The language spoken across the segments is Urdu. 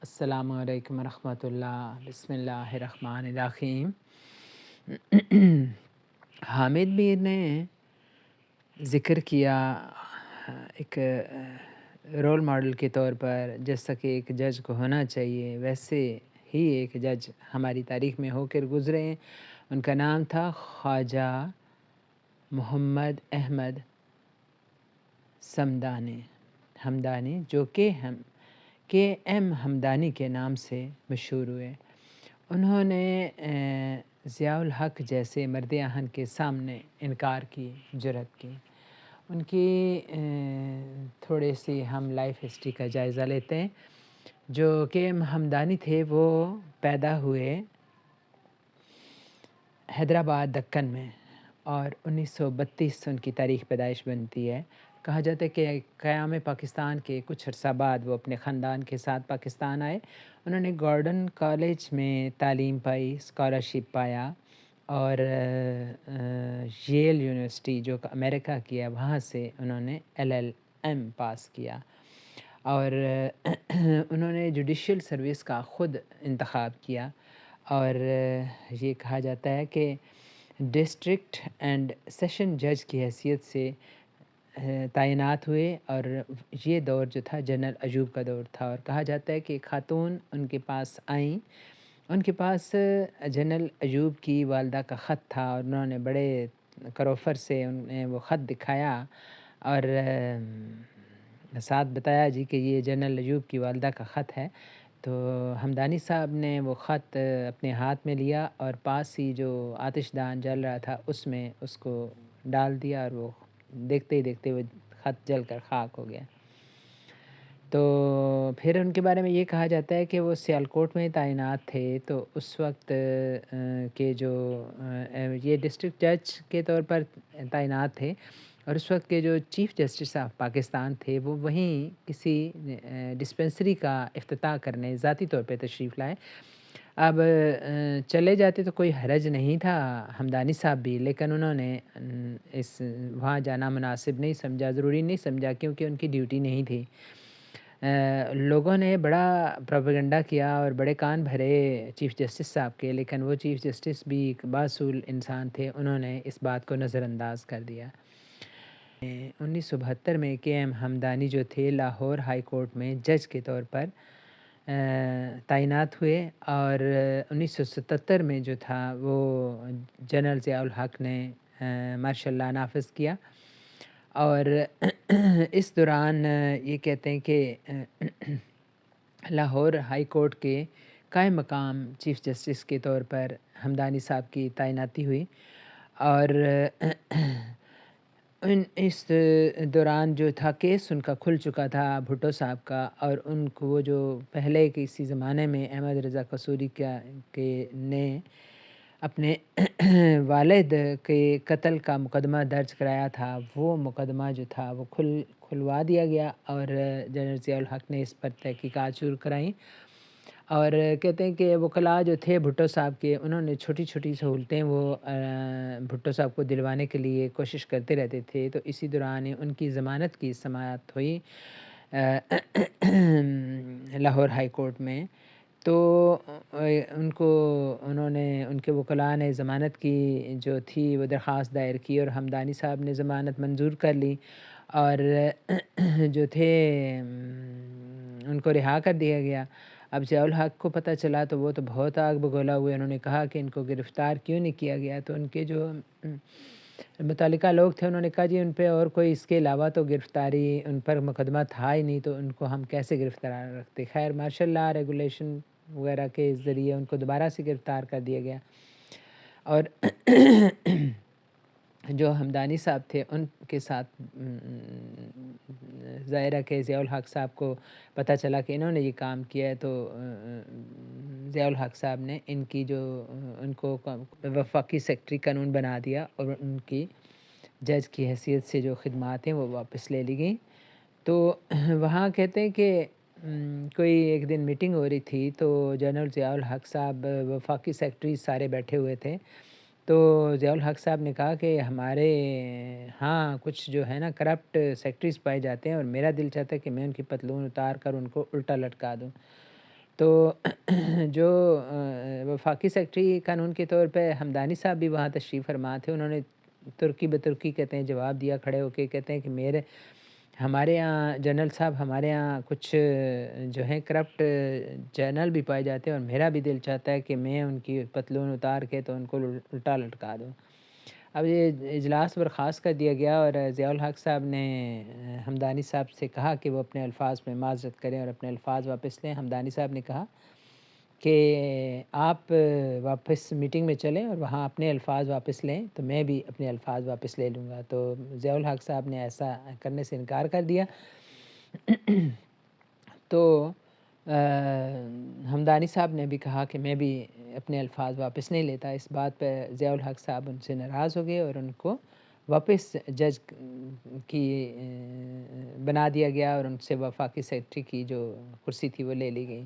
السلام علیکم ورحمۃ اللہ، بسم اللہ الرحمن الرحیم۔ حامد میر نے ذکر کیا ایک رول ماڈل کے طور پر جیسا کہ ایک جج کو ہونا چاہیے ویسے ہی ایک جج ہماری تاریخ میں ہو کر گزرے ہیں۔ ان کا نام تھا خواجہ محمد احمد ہمدانی، جو کہ ایم ہمدانی کے نام سے مشہور ہوئے۔ انہوں نے ضیاء الحق جیسے مرد آہن کے سامنے انکار کی جرأت کی۔ ان کی تھوڑی سی ہم لائف ہسٹری کا جائزہ لیتے ہیں۔ جو کہ ایم ہمدانی تھے وہ پیدا ہوئے حیدرآباد دکن میں، اور 1932 ان کی تاریخ پیدائش بنتی ہے۔ کہا جاتا ہے کہ قیام پاکستان کے کچھ عرصہ بعد وہ اپنے خاندان کے ساتھ پاکستان آئے۔ انہوں نے گارڈن کالج میں تعلیم پائی، اسکالرشپ پایا، اور ییل یونیورسٹی جو کہ امریکہ کی ہے وہاں سے انہوں نے LLM پاس کیا، اور انہوں نے جوڈیشل سروس کا خود انتخاب کیا، اور یہ کہا جاتا ہے کہ ڈسٹرکٹ اینڈ سیشن جج کی حیثیت سے تعینات ہوئے، اور یہ دور جو تھا جنرل ایوب کا دور تھا۔ اور کہا جاتا ہے کہ خاتون ان کے پاس آئیں، ان کے پاس جنرل ایوب کی والدہ کا خط تھا، اور انہوں نے بڑے کروفر سے انہیں وہ خط دکھایا، اور ساتھ بتایا جی کہ یہ جنرل ایوب کی والدہ کا خط ہے۔ تو ہمدانی صاحب نے وہ خط اپنے ہاتھ میں لیا، اور پاس ہی جو آتش دان جل رہا تھا اس میں اس کو ڈال دیا، اور وہ دیکھتے ہی دیکھتے وہ خط جل کر خاک ہو گیا۔ تو پھر ان کے بارے میں یہ کہا جاتا ہے کہ وہ سیالکوٹ میں تعینات تھے، تو اس وقت کے جو یہ ڈسٹرکٹ جج کے طور پر تعینات تھے، اور اس وقت کے جو چیف جسٹس آف پاکستان تھے وہ وہیں کسی ڈسپنسری کا افتتاح کرنے ذاتی طور پہ تشریف لائے۔ اب چلے جاتے تو کوئی حرج نہیں تھا ہمدانی صاحب بھی، لیکن انہوں نے وہاں جانا مناسب نہیں سمجھا، ضروری نہیں سمجھا، کیونکہ ان کی ڈیوٹی نہیں تھی۔ لوگوں نے بڑا پروپیگنڈا کیا اور بڑے کان بھرے چیف جسٹس صاحب کے، لیکن وہ چیف جسٹس بھی ایک باصول انسان تھے، انہوں نے اس بات کو نظر انداز کر دیا۔ 1972 میں کے ایم ہمدانی جو تھے لاہور ہائی کورٹ میں جج کے طور پر تعینات ہوئے، اور 1977 میں جو تھا وہ جنرل ضیاء الحق نے مارشل لاء نافذ کیا، اور اس دوران یہ کہتے ہیں کہ لاہور ہائی کورٹ کے قائم مقام چیف جسٹس کے طور پر ہمدانی صاحب کی تعیناتی ہوئی، اور اس دوران جو تھا کیس ان کا کھل چکا تھا بھٹو صاحب کا، اور ان کو وہ جو پہلے کسی زمانے میں احمد رضا قصوری نے اپنے والد کے قتل کا مقدمہ درج کرایا تھا، وہ مقدمہ جو تھا وہ کھلوا دیا گیا، اور جنرل ضیاء الحق نے اس پر تحقیقات شروع کرائیں۔ اور کہتے ہیں کہ وکلاء جو تھے بھٹو صاحب کے، انہوں نے چھوٹی چھوٹی سہولتیں وہ بھٹو صاحب کو دلوانے کے لیے کوشش کرتے رہتے تھے، تو اسی دوران ان کی ضمانت کی سماعت ہوئی لاہور ہائی کورٹ میں۔ تو ان کے وکلاء نے ضمانت کی جو تھی وہ درخواست دائر کی، اور ہمدانی صاحب نے ضمانت منظور کر لی، اور جو تھے ان کو رہا کر دیا گیا۔ اب ضیاء الحق کو پتہ چلا تو وہ تو بہت آگ بگولا ہوئے، انہوں نے کہا کہ ان کو گرفتار کیوں نہیں کیا گیا، تو ان کے جو متعلقہ لوگ تھے انہوں نے کہا جی ان پہ اور کوئی اس کے علاوہ تو گرفتاری ان پر مقدمہ تھا ہی نہیں، تو ان کو ہم کیسے گرفتار رکھتے۔ خیر مارشل لاء ریگولیشن وغیرہ کے ذریعے ان کو دوبارہ سے گرفتار کر دیا گیا، اور جو ہمدانی صاحب تھے ان کے ساتھ ظاہر ہے کہ ضیاء الحق صاحب کو پتہ چلا کہ انہوں نے یہ کام کیا ہے، تو ضیاء الحق صاحب نے ان کو وفاقی سیکرٹری قانون بنا دیا، اور ان کی جج کی حیثیت سے جو خدمات ہیں وہ واپس لے لی گئیں۔ تو وہاں کہتے ہیں کہ کوئی ایک دن میٹنگ ہو رہی تھی، تو جنرل ضیاء الحق صاحب وفاقی سیکرٹری سارے بیٹھے ہوئے تھے، تو ضیاء الحق صاحب نے کہا کہ ہمارے ہاں کچھ جو ہے نا کرپٹ سیکرٹریز پائے جاتے ہیں، اور میرا دل چاہتا ہے کہ میں ان کی پتلون اتار کر ان کو الٹا لٹکا دوں۔ تو جو وفاقی سیکرٹری قانون کے طور پہ حمدانی صاحب بھی وہاں تشریف فرما تھے، انہوں نے ترکی بترکی کہتے ہیں جواب دیا کھڑے ہو کے، کہتے ہیں کہ ہمارے یہاں جنرل صاحب، ہمارے یہاں کچھ جو ہیں کرپٹ جنرل بھی پائے جاتے ہیں، اور میرا بھی دل چاہتا ہے کہ میں ان کی پتلون اتار کے تو ان کو الٹا لٹکا دوں۔ اب یہ اجلاس برخاست کر دیا گیا، اور ضیاء الحق صاحب نے حمدانی صاحب سے کہا کہ وہ اپنے الفاظ میں معذرت کریں اور اپنے الفاظ واپس لیں۔ حمدانی صاحب نے کہا کہ آپ واپس میٹنگ میں چلیں اور وہاں اپنے الفاظ واپس لیں، تو میں بھی اپنے الفاظ واپس لے لوں گا۔ تو ضیاء الحق صاحب نے ایسا کرنے سے انکار کر دیا۔ تو حمدانی صاحب نے بھی کہا کہ میں بھی اپنے الفاظ واپس نہیں لیتا۔ اس بات پہ ضیاء الحق صاحب ان سے ناراض ہو گئے اور ان کو واپس جج کی بنا دیا گیا، اور ان سے وفاقی سیکرٹری کی جو کرسی تھی وہ لے لی گئی۔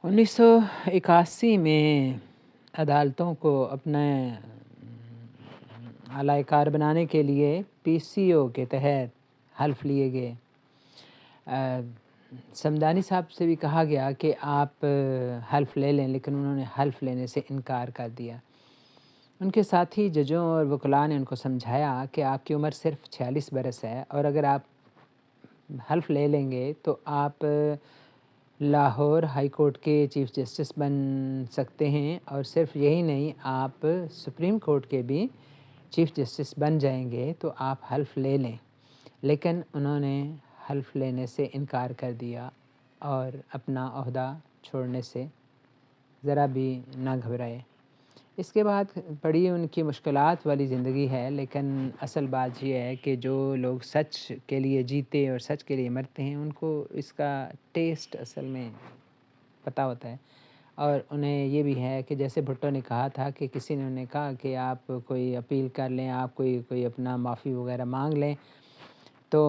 1981 میں عدالتوں کو اپنے اعلی کار بنانے کے لیے PCO کے تحت حلف لیے گئے۔ صمدانی صاحب سے بھی کہا گیا کہ آپ حلف لے لیں، لیکن انہوں نے حلف لینے سے انکار کر دیا۔ ان کے ساتھی ججوں اور وکلاء نے ان کو سمجھایا کہ آپ کی عمر صرف 46 برس ہے، اور اگر آپ حلف لے لیں گے تو آپ لاہور ہائی کورٹ کے چیف جسٹس بن سکتے ہیں، اور صرف یہی نہیں، آپ سپریم کورٹ کے بھی چیف جسٹس بن جائیں گے، تو آپ حلف لے لیں۔ لیکن انہوں نے حلف لینے سے انکار کر دیا اور اپنا عہدہ چھوڑنے سے ذرا بھی نہ گھبرائے۔ اس کے بعد بڑی ان کی مشکلات والی زندگی ہے، لیکن اصل بات یہ ہے کہ جو لوگ سچ کے لیے جیتے اور سچ کے لیے مرتے ہیں، ان کو اس کا ٹیسٹ اصل میں پتہ ہوتا ہے۔ اور انہیں یہ بھی ہے کہ جیسے بھٹو نے کہا تھا کہ کسی نے انہیں کہا کہ آپ کوئی اپیل کر لیں، آپ کوئی اپنا معافی وغیرہ مانگ لیں تو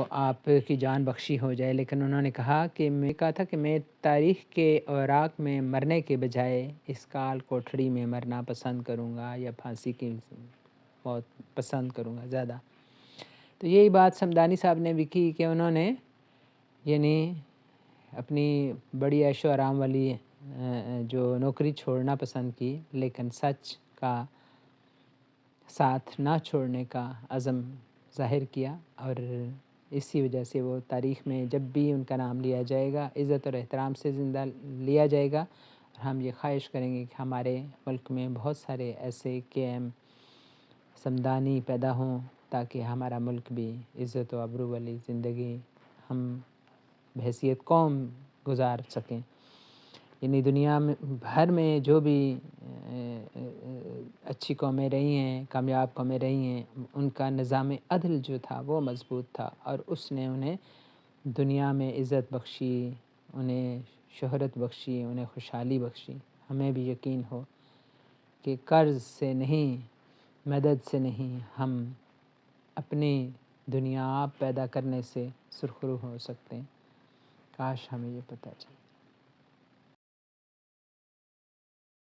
آپ کی جان بخشی ہو جائے، لیکن انہوں نے کہا کہ میں تاریخ کے اوراق میں مرنے کے بجائے اس کال کوٹھڑی میں مرنا پسند کروں گا، یا پھانسی کی موت پسند کروں گا زیادہ۔ تو یہی بات صمدانی صاحب نے بھی کی کہ انہوں نے یعنی اپنی بڑی عیش و آرام والی جو نوکری چھوڑنا پسند کی، لیکن سچ کا ساتھ نہ چھوڑنے کا عزم ظاہر کیا، اور اسی وجہ سے وہ تاریخ میں جب بھی ان کا نام لیا جائے گا عزت اور احترام سے زندہ لیا جائے گا۔ اور ہم یہ خواہش کریں گے کہ ہمارے ملک میں بہت سارے ایسے KM صمدانی پیدا ہوں، تاکہ ہمارا ملک بھی عزت و آبرو والی زندگی ہم بحیثیت قوم گزار سکیں۔ یعنی دنیا میں بھر میں جو بھی اچھی قومیں رہی ہیں، کامیاب قومیں رہی ہیں، ان کا نظام عدل جو تھا وہ مضبوط تھا، اور اس نے انہیں دنیا میں عزت بخشی، انہیں شہرت بخشی، انہیں خوشحالی بخشی۔ ہمیں بھی یقین ہو کہ قرض سے نہیں، مدد سے نہیں، ہم اپنی دنیا آپ پیدا کرنے سے سرخرو ہو سکتے ہیں۔ کاش ہمیں یہ پتہ چلے۔